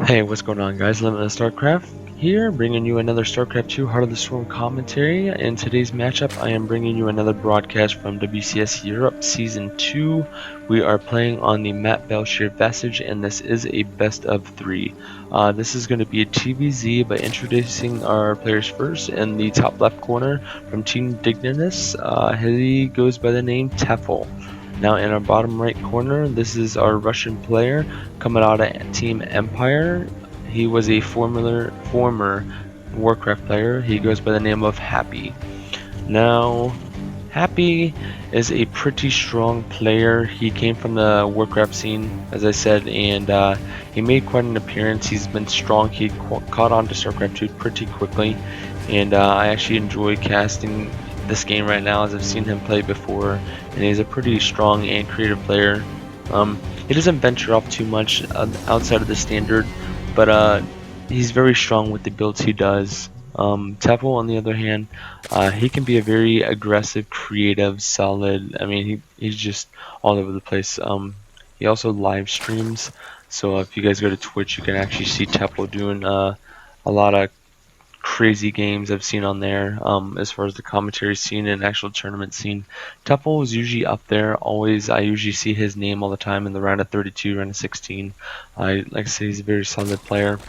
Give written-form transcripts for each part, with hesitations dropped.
Hey, what's going on, guys? Limitless Starcraft here, bringing you another Starcraft 2 Heart of the Storm commentary. In today's matchup, I am bringing you another broadcast from WCS Europe Season 2. We are playing on the map Belshir Vestige, and this is a best of 3. This is going to be a TVZ by introducing our players first. In the top left corner from Team Dignitas, he goes by the name Tefel. Now in our bottom right corner, this is our Russian player coming out of Team Empire. He was a former Warcraft player. He goes by the name of Happy. Now, Happy is a pretty strong player. He came from the Warcraft scene, as I said, and he made quite an appearance. He's been strong. He caught on to Starcraft 2 pretty quickly, and I actually enjoy casting this game right now, as I've seen him play before, and he's a pretty strong and creative player. He doesn't venture off too much outside of the standard, but he's very strong with the builds he does. Tefel, on the other hand, he can be a very aggressive, creative, solid. I mean, he's just all over the place. He also live streams, so if you guys go to Twitch, you can actually see Tefel doing a lot of crazy games I've seen on there. As far as the commentary scene and actual tournament scene, Tefel is usually up there. I usually see his name all the time in the round of 32, round of 16. Like I say, he's a very solid player,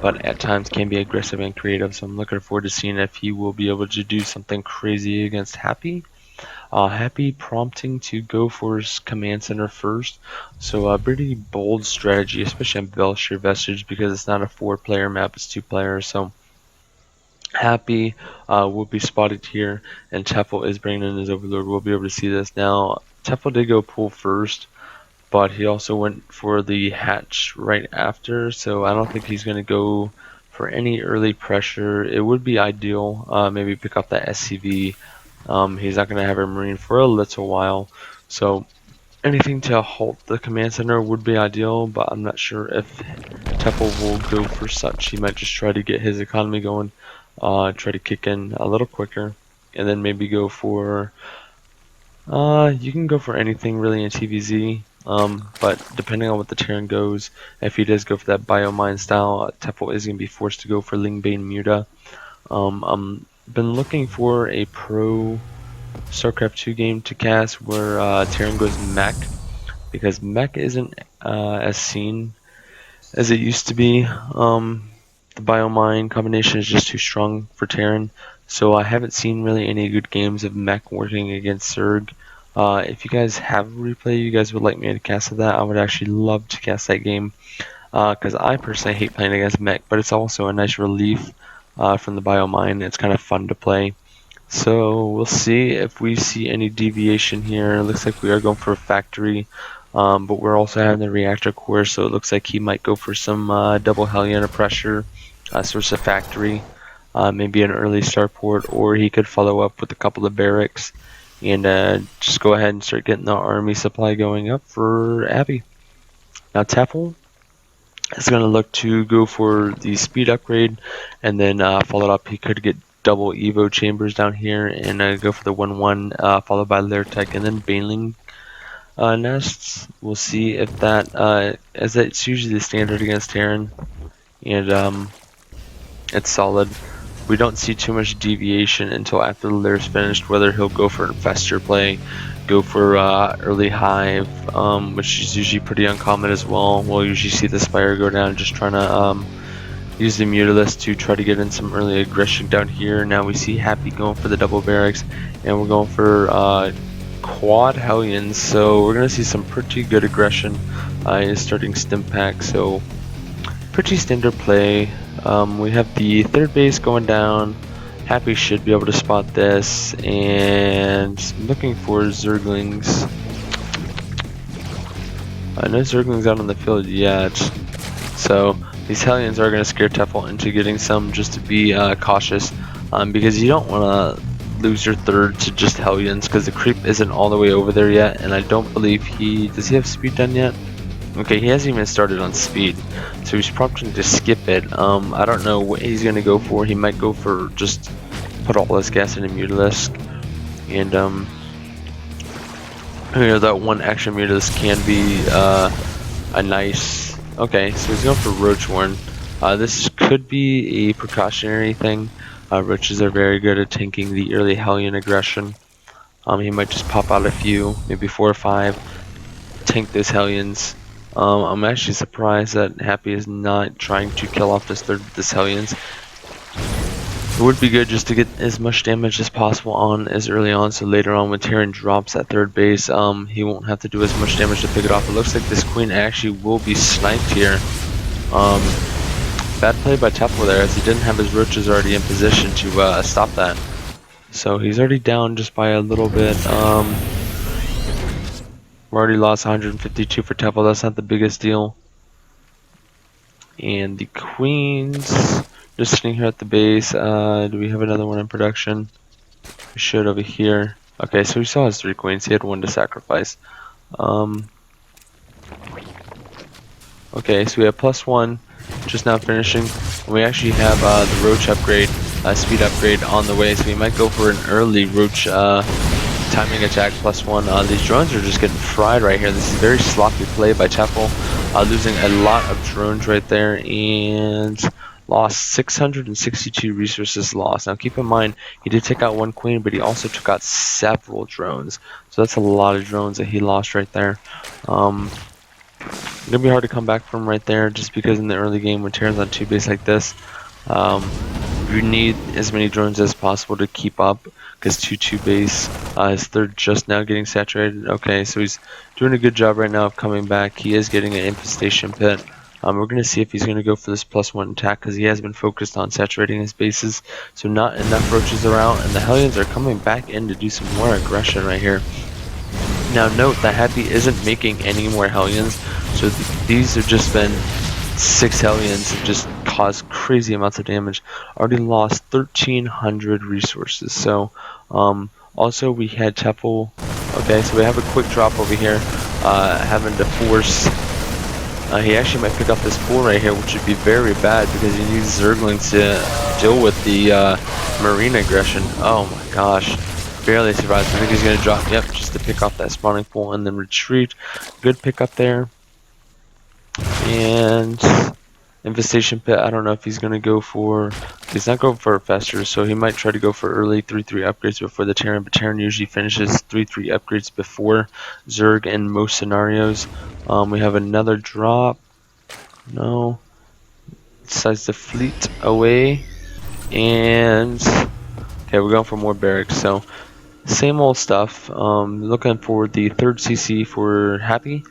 but at times can be aggressive and creative. So I'm looking forward to seeing if he will be able to do something crazy against Happy. Happy prompting to go for his command center first, so a pretty bold strategy, especially on Belshir Vestige, because it's not a 4-player map, it's 2 players. So Happy will be spotted here, and Tefel is bringing in his Overlord. We'll be able to see this now. Tefel did go pull first, but he also went for the hatch right after, so I don't think he's going to go for any early pressure. It would be ideal, maybe pick up that SCV. He's not going to have a Marine for a little while, so anything to halt the command center would be ideal, but I'm not sure if Tefel will go for such. He might just try to get his economy going. Try to kick in a little quicker, and then maybe go for you can go for anything really in TVZ, but depending on what the Terran goes, if he does go for that biomine style, Tefel is going to be forced to go for Lingbane Muta. I'm been looking for a pro Starcraft 2 game to cast where Terran goes mech, because mech isn't as seen as it used to be. The biomine combination is just too strong for Terran, so I haven't seen really any good games of mech working against Zerg. If you guys have a replay you guys would like me to cast of that, I would actually love to cast that game, because I personally hate playing against mech, but it's also a nice relief from the biomine. It's kind of fun to play. So we'll see if we see any deviation here. It looks like we are going for a factory. But we're also having the reactor core, so it looks like he might go for some double Hellion pressure, source of factory, maybe an early starport, or he could follow up with a couple of barracks and just go ahead and start getting the army supply going up for Abby. Now Tefel is going to look to go for the speed upgrade, and then followed up, he could get double Evo chambers down here and go for the 1-1, followed by Lair Tech, and then Baneling nests. We'll see if that, as it's usually the standard against Terran, and it's solid. We don't see too much deviation until after the lair's finished, whether he'll go for infestor play, go for early hive, which is usually pretty uncommon as well. We'll usually see the spire go down, just trying to use the Mutalisk to try to get in some early aggression down here. Now we see Happy going for the double barracks, and we're going for quad Hellions, so we're going to see some pretty good aggression in starting stim pack, so pretty standard play. We have the third base going down. Happy should be able to spot this, and looking for Zerglings. No Zerglings out on the field yet, so these Hellions are going to scare Tefel into getting some, just to be cautious, because you don't want to lose your third to just Hellions, because the creep isn't all the way over there yet, and I don't believe does he have speed done yet? Okay, he hasn't even started on speed, so he's prompting to skip it. I don't know what he's going to go for. He might go for just put all his gas into Mutalisk, and you know, that one extra Mutalisk can be a nice Okay, so he's going for Roach Warren. This could be a precautionary thing. Roaches are very good at tanking the early Hellion aggression. He might just pop out a few, maybe 4 or 5, tank those Hellions. I'm actually surprised that Happy is not trying to kill off this Hellions. It would be good just to get as much damage as possible on as early on, so later on when Terran drops at third base, he won't have to do as much damage to pick it off. It looks like this Queen actually will be sniped here. Bad play by Tefel there, as he didn't have his roaches already in position to stop that. So he's already down just by a little bit. We already lost 152 for Tefel. That's not the biggest deal. And the Queens just sitting here at the base. Do we have another one in production? We should over here. Okay, so we saw his 3 Queens. He had 1 to sacrifice. Okay, so we have +1 just now finishing. And we actually have the Roach upgrade, speed upgrade on the way. So we might go for an early Roach timing attack +1. These drones are just getting fried right here. This is very sloppy play by Tefel. Losing a lot of drones right there, and lost 662 resources lost. Now keep in mind, he did take out 1 Queen, but he also took out several drones. So that's a lot of drones that he lost right there. It's gonna be hard to come back from right there, just because in the early game when Terran's on 2 base like this, you need as many drones as possible to keep up, because 2 base is they're just now getting saturated. Okay, so he's doing a good job right now of coming back. He is getting an infestation pit. We're going to see if he's going to go for this +1 attack, because he has been focused on saturating his bases, so not enough roaches around, and the Hellions are coming back in to do some more aggression right here. Now note that Happy isn't making any more Hellions, so these have just been 6 Hellions that just caused crazy amounts of damage. Already lost 1,300 resources. So also we had Tefel. Okay, so we have a quick drop over here, having to force. He actually might pick up this 4 right here, which would be very bad because he needs Zerglings to deal with the marine aggression. Oh my gosh. Barely survived. I think he's going to drop, yep, just to pick off that spawning pool and then retreat. Good pick up there. And infestation pit, I don't know if he's going to go for, he's not going for a fester, so he might try to go for early 3-3 upgrades before the Terran, but Terran usually finishes 3-3 upgrades before Zerg in most scenarios. We have another drop. No. Decides to fleet away. And okay, we're going for more barracks, so same old stuff. Looking for the 3rd CC for Happy,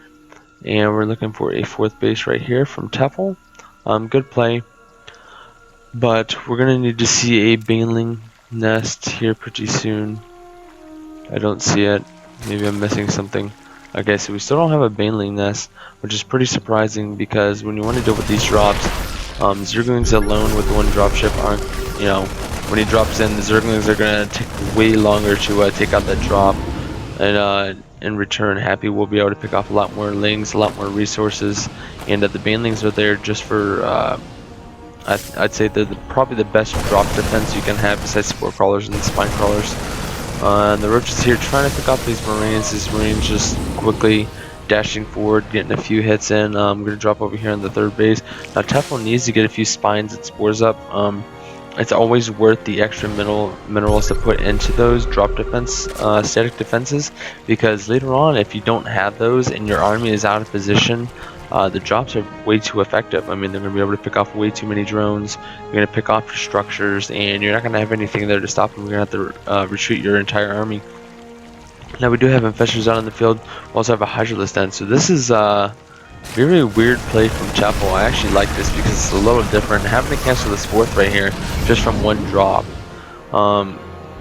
and we're looking for a 4th base right here from Tefel. Good play, but we're gonna need to see a baneling nest here pretty soon. I don't see it. Maybe I'm missing something. Okay, so we still don't have a baneling nest, which is pretty surprising, because when you want to deal with these drops, Zerglings alone with 1 dropship aren't, you know, when he drops in, the Zerglings are going to take way longer to take out that drop, and in return, Happy will be able to pick off a lot more lings, a lot more resources, and the banelings are there just for, I'd say they're probably the best drop defense you can have besides spore crawlers and spine crawlers. And the roaches here trying to pick off these marines. These marines just quickly dashing forward, getting a few hits in. I'm going to drop over here on the 3rd base. Now Tefel needs to get a few spines and spores up. It's always worth the extra minerals to put into those drop defense, static defenses, because later on, if you don't have those and your army is out of position, the drops are way too effective. I mean, they're going to be able to pick off way too many drones. You're going to pick off your structures, and you're not going to have anything there to stop them. You're going to have to retreat your entire army. Now we do have infestors out in the field. We also have a Hydralisk den, so this is very weird play from Tefel. I actually like this because it's a little different. Having to cancel this 4th right here just from 1 drop.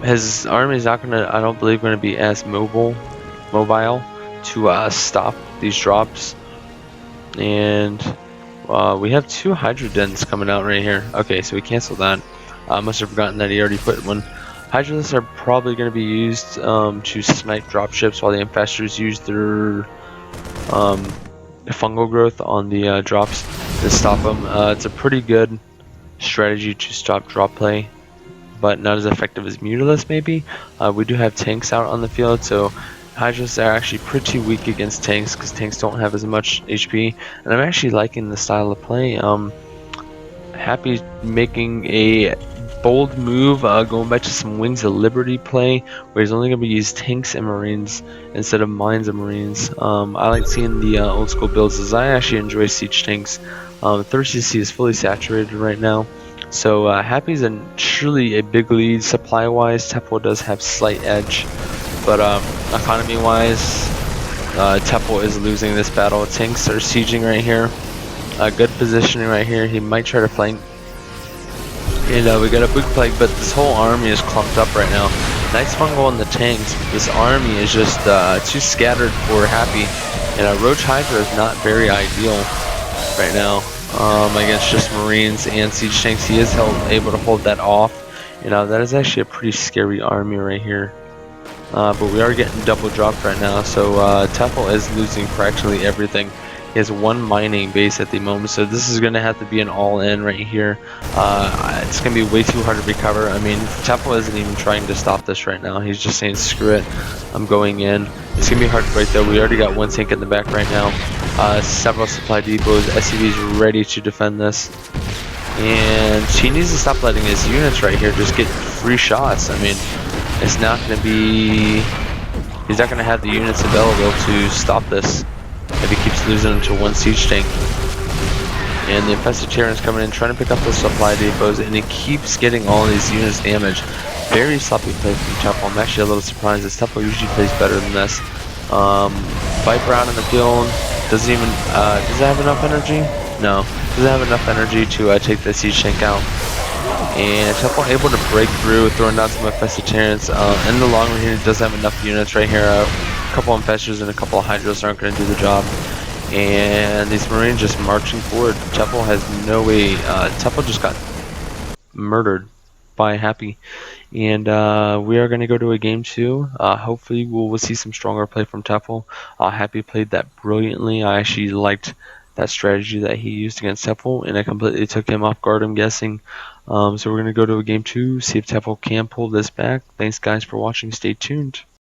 His army is not gonna, I don't believe, gonna be as mobile to stop these drops. And we have 2 Hydra dens coming out right here. Okay, so we canceled that. I must have forgotten that he already put 1. Hydralisks are probably going to be used to snipe dropships, while the infestors use their fungal growth on the drops to stop them. It's a pretty good strategy to stop drop play, but not as effective as Mutalisk maybe. We do have tanks out on the field, so Hydras are actually pretty weak against tanks because tanks don't have as much HP, and I'm actually liking the style of play. Happy making a bold move, going back to some Wings of Liberty play, where he's only going to use tanks and marines instead of mines and marines. I like seeing the old school builds as I actually enjoy siege tanks. Thirsty Sea is fully saturated right now, so Happy's surely a big lead supply wise. Tefel does have slight edge, but economy wise, Tefel is losing this battle. Tanks are sieging right here. Good positioning right here. He might try to flank. And we got a big plague, but this whole army is clumped up right now. Nice fungal on the tanks, but this army is just too scattered for Happy. And Roach Hydra is not very ideal right now against just Marines and Siege Tanks. He is able to hold that off. That is actually a pretty scary army right here. But we are getting double dropped right now, so Tefel is losing practically everything. He has one mining base at the moment, so this is going to have to be an all-in right here. It's going to be way too hard to recover. I mean, Tefel isn't even trying to stop this right now. He's just saying, screw it, I'm going in. It's going to be hard to break though. We already got one tank in the back right now. Several supply depots. SCV's ready to defend this. And he needs to stop letting his units right here just get free shots. I mean, it's not going to be... He's not going to have the units available to stop this if he keeps losing them to one siege tank. And the infested Terran's coming in, trying to pick up the supply depots, and he keeps getting all of these units damaged. Very sloppy play from Tefel. I'm actually a little surprised, as Tefel usually plays better than this. Viper out in the field. Does it have enough energy? No. Doesn't have enough energy to take the siege tank out. And Tefel able to break through, throwing down some infested Terrans. In the long run here, he does have enough units right here. A couple of infestors and a couple of hydros aren't going to do the job. And these marines just marching forward. Tefel has no way. Tefel just got murdered by Happy. And we are going to go to a game 2. Hopefully we'll see some stronger play from Tefel. Happy played that brilliantly. I actually liked that strategy that he used against Tefel, and I completely took him off guard, I'm guessing. So we're going to go to a game 2, see if Tefel can pull this back. Thanks guys for watching. Stay tuned.